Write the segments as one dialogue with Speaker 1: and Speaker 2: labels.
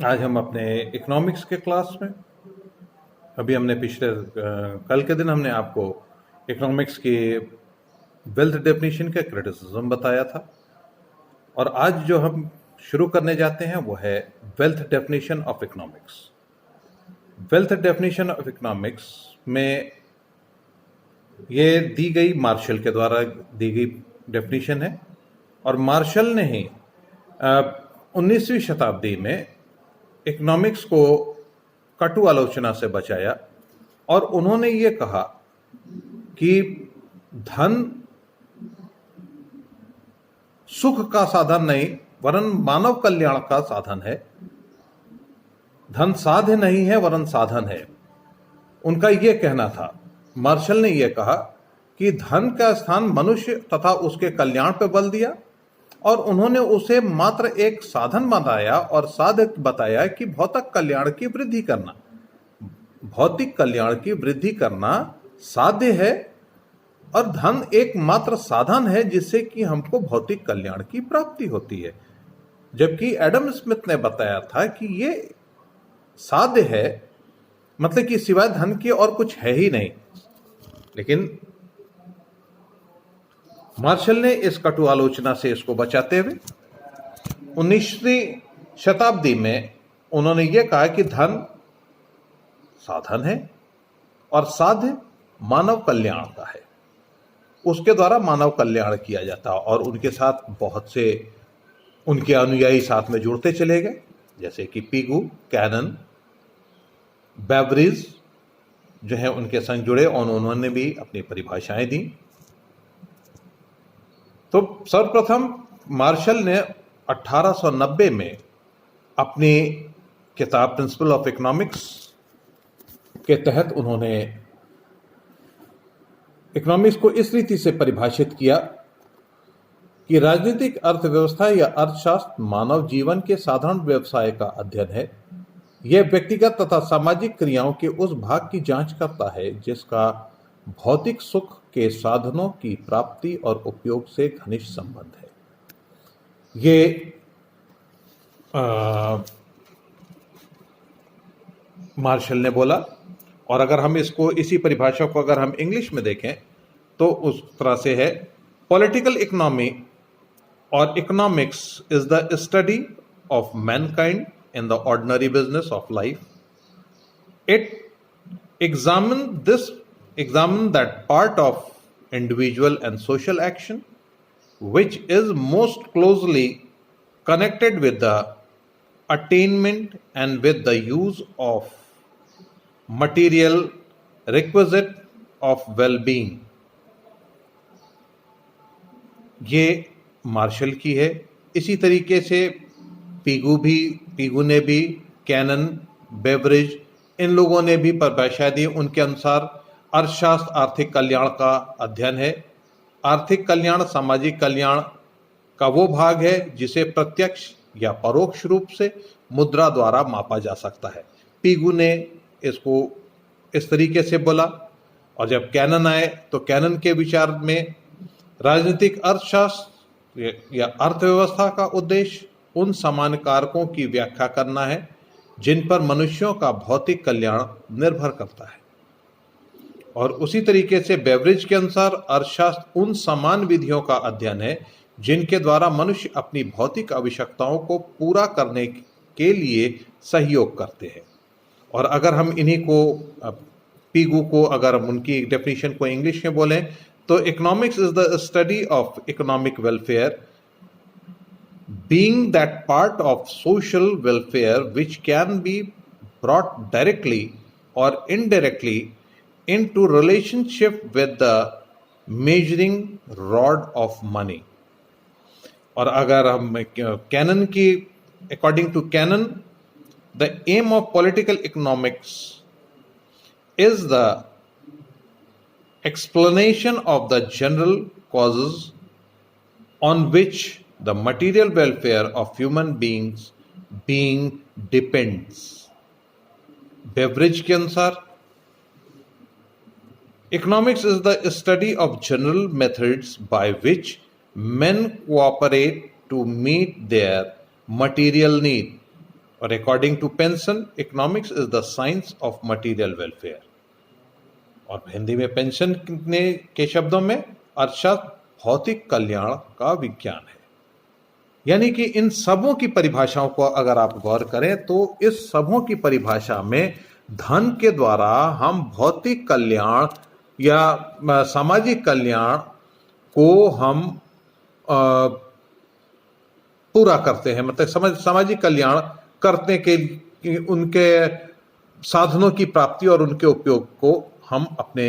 Speaker 1: आज हम अपने इकोनॉमिक्स के क्लास में अभी हमने पिछले कल के दिन हमने आपको इकोनॉमिक्स की वेल्थ डेफिनेशन का क्रिटिसिज्म बताया था और आज जो हम शुरू करने जाते हैं वो है wealth definition of economics. Wealth definition of economics में ये दी गई मार्शल के द्वारा दी गई डेफिनेशन है और मार्शल ने ही 19वीं शताब्दी में इकोनॉमिक्स को कटु आलोचना से बचाया और उन्होंने ये कहा कि धन सुख का साधन नहीं वरन मानव कल्याण का साधन है। धन साध्य नहीं है वरन साधन है, उनका यह कहना था। मार्शल ने यह कहा कि धन का स्थान मनुष्य तथा उसके कल्याण पर बल दिया और उन्होंने उसे मात्र एक साधन बताया और साध्य बताया कि भौतिक कल्याण की वृद्धि करना, भौतिक कल्याण की वृद्धि करना साध्य है और धन एक मात्र साधन है जिससे कि हमको भौतिक कल्याण की प्राप्ति होती है। जबकि एडम स्मिथ ने बताया था कि ये साध्य है, मतलब कि सिवाय धन के और कुछ है ही नहीं। लेकिन मार्शल ने इस कटु आलोचना से इसको बचाते हुए 19वीं शताब्दी में उन्होंने ये कहा कि धन साधन है और साध्य मानव कल्याण का है, उसके द्वारा मानव कल्याण किया जाता है। और उनके साथ बहुत से उनके अनुयायी साथ में जुड़ते चले गए, जैसे कि पिगू, कैनन, बेवरिज जो है उनके संग जुड़े और उन्होंने भी अपनी परिभाषाएं दी। तो सर्वप्रथम मार्शल ने 1890 में अपनी किताब प्रिंसिपल ऑफ इकोनॉमिक्स के तहत उन्होंने इकोनॉमिक्स को इस रीति से परिभाषित किया कि राजनीतिक अर्थव्यवस्था या अर्थशास्त्र मानव जीवन के साधारण व्यवसाय का अध्ययन है। यह व्यक्तिगत तथा सामाजिक क्रियाओं के उस भाग की जांच करता है जिसका भौतिक सुख के साधनों की प्राप्ति और उपयोग से घनिष्ठ संबंध है। ये मार्शल ने बोला। और अगर हम इसको इसी परिभाषा को अगर हम इंग्लिश में देखें तो उस तरह से है, पॉलिटिकल इकोनॉमी और economics is the study of Mankind in the ordinary business of life. It examine that part of individual and social action which is most closely connected with the attainment and with the use of material requisite of well-being. ये martial की है। इसी तरीके से Pigou ने भी, cannon, Beveridge, इन लोगों ने भी परिभाषा दी। उनके अनुसार अर्थशास्त्र आर्थिक कल्याण का अध्ययन है। आर्थिक कल्याण सामाजिक कल्याण का वो भाग है जिसे प्रत्यक्ष या परोक्ष रूप से मुद्रा द्वारा मापा जा सकता है। पिगू ने इसको इस तरीके से बोला। और जब कैनन आए तो कैनन के विचार में राजनीतिक अर्थशास्त्र या अर्थव्यवस्था का उद्देश्य उन सामान्य कारकों की व्याख्या करना है जिन पर मनुष्यों का भौतिक कल्याण निर्भर करता है। और उसी तरीके से बेवरिज के अनुसार अर्थशास्त्र उन समान विधियों का अध्ययन है जिनके द्वारा मनुष्य अपनी भौतिक आवश्यकताओं को पूरा करने के लिए सहयोग करते हैं। और अगर हम इन्हीं को पिगू को अगर हम उनकी डेफिनेशन को इंग्लिश में बोलें तो economics is the study of economic welfare, being that part of social welfare which can be brought directly or indirectly into relationship with the measuring rod of money. और अगर हम कैनन की according to Cannon, the aim of political economics is the explanation of the general causes on which the material welfare of human being depends. Beveridge के अनुसार economics is the study of general methods by which men cooperate to meet their material need और according to pension, economics is the science of material welfare. और हिंदी में pension के शब्दों में अर्थशास्त्र भौतिक कल्याण का विज्ञान है। यानी कि इन सबों की परिभाषाओं को अगर आप गौर करें तो इस सबों की परिभाषा में धन के द्वारा हम भौतिक कल्याण या सामाजिक कल्याण को हम पूरा करते हैं, मतलब सामाजिक कल्याण करने के उनके साधनों की प्राप्ति और उनके उपयोग को हम अपने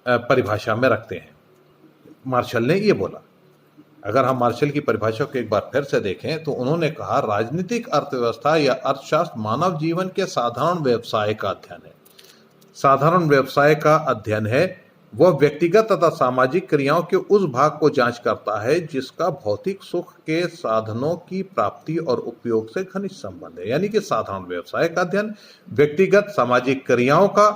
Speaker 1: परिभाषा में रखते हैं। मार्शल ने ये बोला। अगर हम मार्शल की परिभाषा को एक बार फिर से देखें तो उन्होंने कहा, राजनीतिक अर्थव्यवस्था या अर्थशास्त्र मानव जीवन के साधारण व्यवसाय का अध्ययन है। साधारण व्यवसाय का अध्ययन है, वह व्यक्तिगत तथा सामाजिक क्रियाओं के उस भाग को जांच करता है जिसका भौतिक सुख के साधनों की प्राप्ति और उपयोग से घनिष्ठ संबंध है। यानी कि साधारण व्यवसाय का अध्ययन व्यक्तिगत सामाजिक क्रियाओं का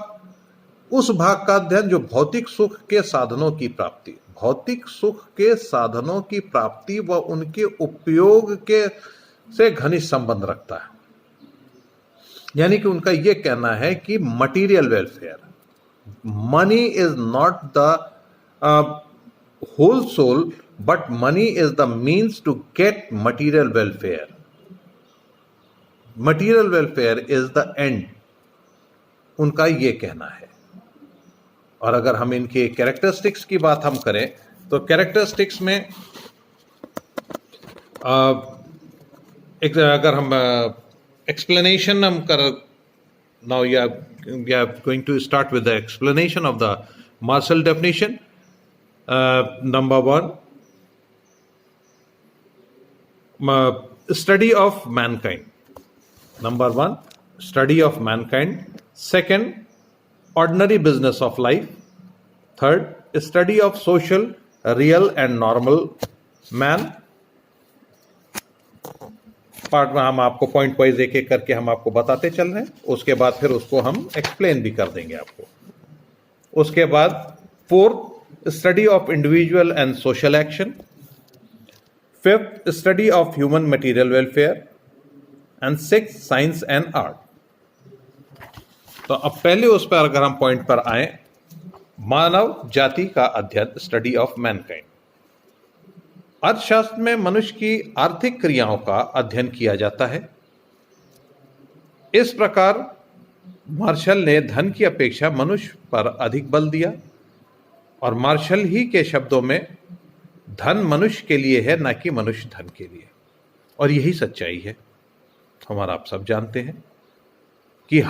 Speaker 1: उस भाग का अध्ययन जो भौतिक सुख के साधनों की प्राप्ति, भौतिक सुख के साधनों की प्राप्ति व उनके उपयोग के से घनिष्ठ संबंध रखता है। यानी कि उनका यह कहना है कि material welfare, money is not the whole sole but money is the means to get material welfare. Material welfare is the end, उनका यह कहना है। और अगर हम इनके कैरेक्टरिस्टिक्स की बात हम करें तो कैरेक्टरिस्टिक्स में एक अगर हम एक्सप्लेनेशन हम कर, now we are going to start with the explanation of the Marshall definition. Number 1, study of mankind. Number 1, study of mankind. Second, ordinary business of life. Third, study of social, real and normal man. Part में हम आपको point wise एक एक करके हम आपको बताते चल रहे हैं, उसके बाद फिर उसको हम एक्सप्लेन भी कर देंगे आपको। उसके बाद 4th, study of individual and social action. 5th, study of human material welfare. And 6th, science and art. तो अब पहले उस पर अगर हम पॉइंट पर आए, मानव जाति का अध्ययन, स्टडी ऑफ मैनकाइंड। अर्थशास्त्र में मनुष्य की आर्थिक क्रियाओं का अध्ययन किया जाता है। इस प्रकार मार्शल ने धन की अपेक्षा मनुष्य पर अधिक बल दिया और मार्शल ही के शब्दों में धन मनुष्य के लिए है, ना कि मनुष्य धन के लिए। और यही सच्चाई है। हमारा आप सब जानते हैं कि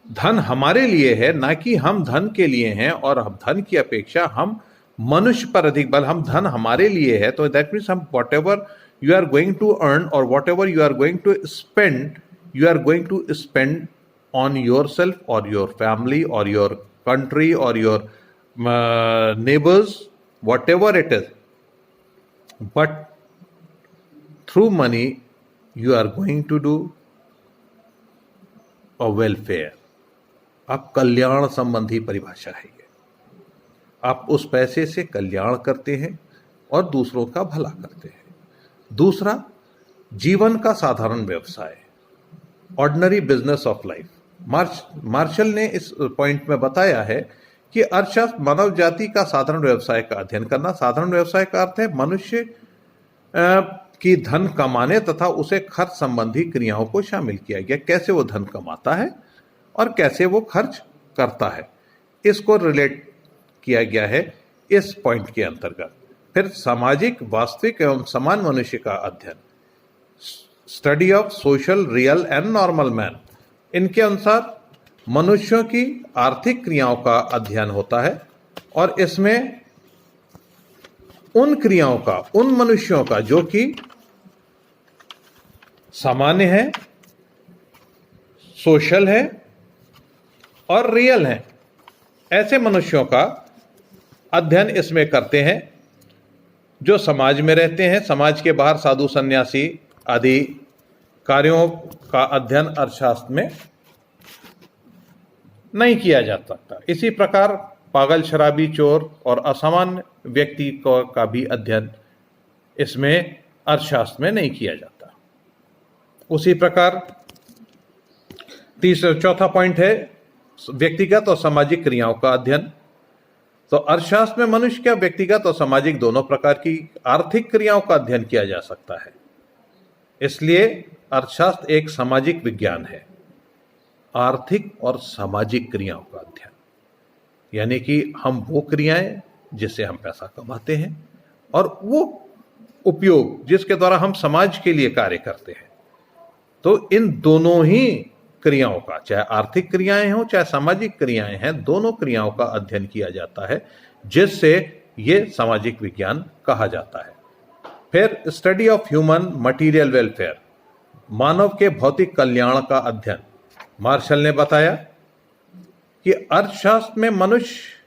Speaker 1: धन हमारे लिए है, ना कि हम धन के लिए हैं, और हम धन की अपेक्षा हम मनुष्य पर अधिक बल, हम धन हमारे लिए है। तो दैट मीन्स हम whatever you are going to earn और whatever you are going to spend, you are going to spend on yourself और योर फैमिली और योर कंट्री और your neighbours, whatever it is, but through money you are going to do a welfare. आप कल्याण संबंधी परिभाषा है ये। आप उस पैसे से कल्याण करते हैं और दूसरों का भला करते हैं। दूसरा, जीवन का साधारण व्यवसाय, ordinary business of life. Marshall ने इस पॉइंट में बताया है कि अर्थशास्त्र मानव जाति का साधारण व्यवसाय का अध्ययन करना। साधारण व्यवसाय का अर्थ है मनुष्य की धन कमाने तथा उसे खर्च संबंधी क्रियाओं को शामिल किया गया। कैसे वो धन कमाता है और कैसे वो खर्च करता है, इसको रिलेट किया गया है इस पॉइंट के अंतर्गत। फिर सामाजिक, वास्तविक एवं समान मनुष्य का अध्ययन, study of social, real and normal man. इनके अनुसार मनुष्यों की आर्थिक क्रियाओं का अध्ययन होता है और इसमें उन क्रियाओं का, उन मनुष्यों का जो कि सामान्य है, सोशल है और रियल है, ऐसे मनुष्यों का अध्ययन इसमें करते हैं जो समाज में रहते हैं। समाज के बाहर साधु सन्यासी आदि कार्यों का अध्ययन अर्थशास्त्र में नहीं किया जा सकता। इसी प्रकार पागल, शराबी, चोर और असामान्य व्यक्ति का भी अध्ययन इसमें अर्थशास्त्र में नहीं किया जाता। उसी प्रकार चौथा पॉइंट है व्यक्तिगत और सामाजिक क्रियाओं का अध्ययन। तो अर्थशास्त्र में मनुष्य का व्यक्तिगत और सामाजिक दोनों प्रकार की आर्थिक क्रियाओं का अध्ययन किया जा सकता है। इसलिए अर्थशास्त्र एक सामाजिक विज्ञान है। आर्थिक और सामाजिक क्रियाओं का अध्ययन यानी कि हम वो क्रियाएं जिससे हम पैसा कमाते हैं और वो उपयोग जिसके द्वारा हम समाज के लिए कार्य करते हैं। तो इन दोनों ही क्रियाओं का, चाहे आर्थिक क्रियाएं हों चाहे सामाजिक क्रियाएं हैं, दोनों क्रियाओं का अध्ययन किया जाता है, जिससे ये सामाजिक विज्ञान कहा जाता है। फिर study of human material welfare, मानव के भौतिक कल्याण का अध्ययन। मार्शल ने बताया कि अर्थशास्त्र में मनुष्य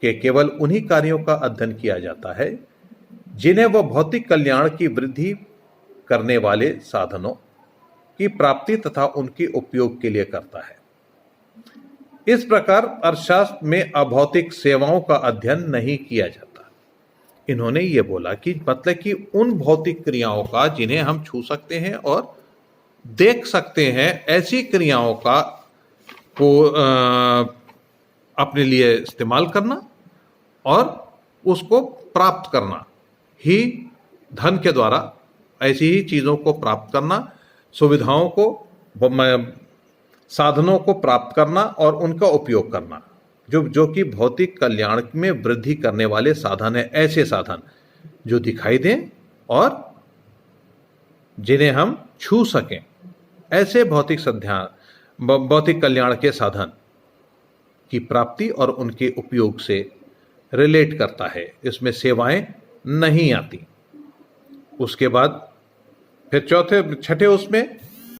Speaker 1: के केवल उन्हीं कार्यों का अध्ययन किया जाता है जिन्हें वह भौतिक कल्याण की वृद्धि करने वाले साधनों की प्राप्ति तथा उनके उपयोग के लिए करता है। इस प्रकार अर्थशास्त्र में अभौतिक सेवाओं का अध्ययन नहीं किया जाता। इन्होंने ये बोला कि मतलब कि उन भौतिक क्रियाओं का जिन्हें हम छू सकते हैं और देख सकते हैं, ऐसी क्रियाओं का को अपने लिए इस्तेमाल करना और उसको प्राप्त करना ही धन के द्वारा, ऐसी ही चीज़ों को प्राप्त करना, सुविधाओं को, साधनों को प्राप्त करना और उनका उपयोग करना, जो कि भौतिक कल्याण में वृद्धि करने वाले साधन है। ऐसे साधन जो दिखाई दें और जिन्हें हम छू सकें, ऐसे भौतिक कल्याण के साधन की प्राप्ति और उनके उपयोग से रिलेट करता है। इसमें सेवाएं नहीं आती। उसके बाद फिर छठे उसमें